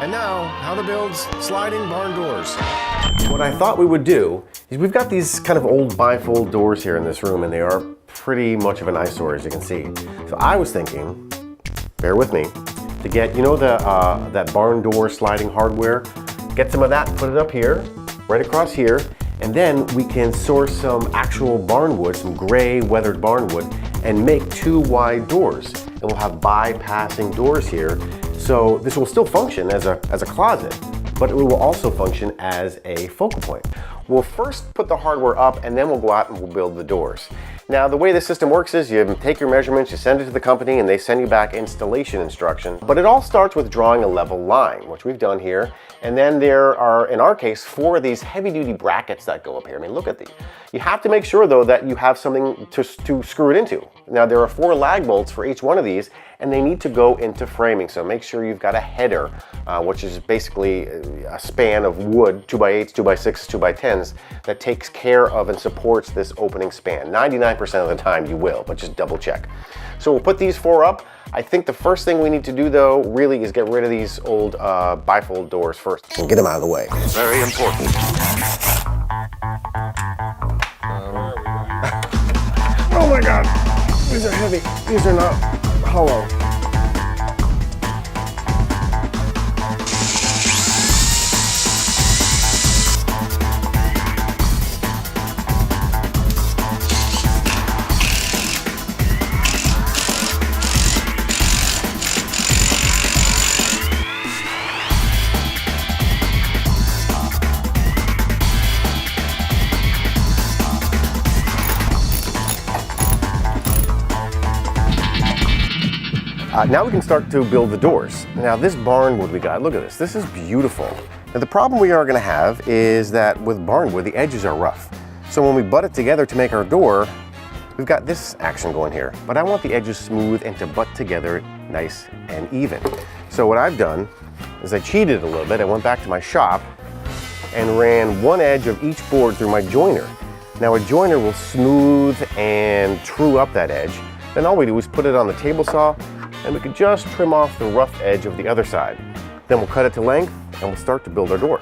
And now, how to build sliding barn doors. What I thought we would do is we've got these kind of old bifold doors here in this room, and they are pretty much of an eyesore, as you can see. So I was thinking, bear with me, to get, you know, that barn door sliding hardware, get some of that, put it up here, right across here, and then we can source some actual barn wood, some gray weathered barn wood, and make 2 wide doors. And we'll have bypassing doors here. So this will still function as a closet, but it will also function as a focal point. We'll first put the hardware up, and then we'll go out and we'll build the doors. Now, the way the system works is you take your measurements, you send it to the company, and they send you back installation instruction. But it all starts with drawing a level line, which we've done here. And then there are, in our case, 4 of these heavy-duty brackets that go up here. I mean, look at these. You have to make sure, though, that you have something to screw it into. Now, there are 4 lag bolts for each one of these, and they need to go into framing. So make sure you've got a header, which is basically a span of wood, 2x8s, 2x6s, 2x10s, that takes care of and supports this opening span. 99% of the time you will, but just double check. So we'll put these 4 up. I think the first thing we need to do, though, really is get rid of these old bifold doors first and get them out of the way. Very important. Oh my God, these are heavy. These are not hollow. Now we can start to build the doors. Now this barn wood we got, look at this. This is beautiful. Now the problem we are going to have is that with barn wood, the edges are rough. So when we butt it together to make our door, we've got this action going here. But I want the edges smooth and to butt together nice and even. So what I've done is I cheated a little bit. I went back to my shop and ran one edge of each board through my joiner. Now a joiner will smooth and true up that edge. Then all we do is put it on the table saw, and we can just trim off the rough edge of the other side. Then we'll cut it to length and we'll start to build our door.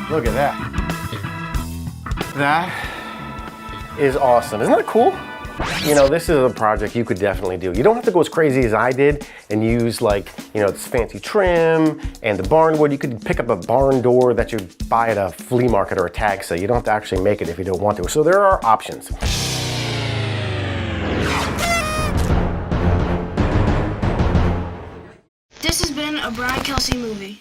Look at that. That is awesome. Isn't that cool? You know, this is a project you could definitely do. You don't have to go as crazy as I did and use, like, you know, this fancy trim and the barn wood. You could pick up a barn door that you buy at a flea market or a tag sale. You don't have to actually make it if you don't want to. So there are options. This has been a Brian Kelsey movie.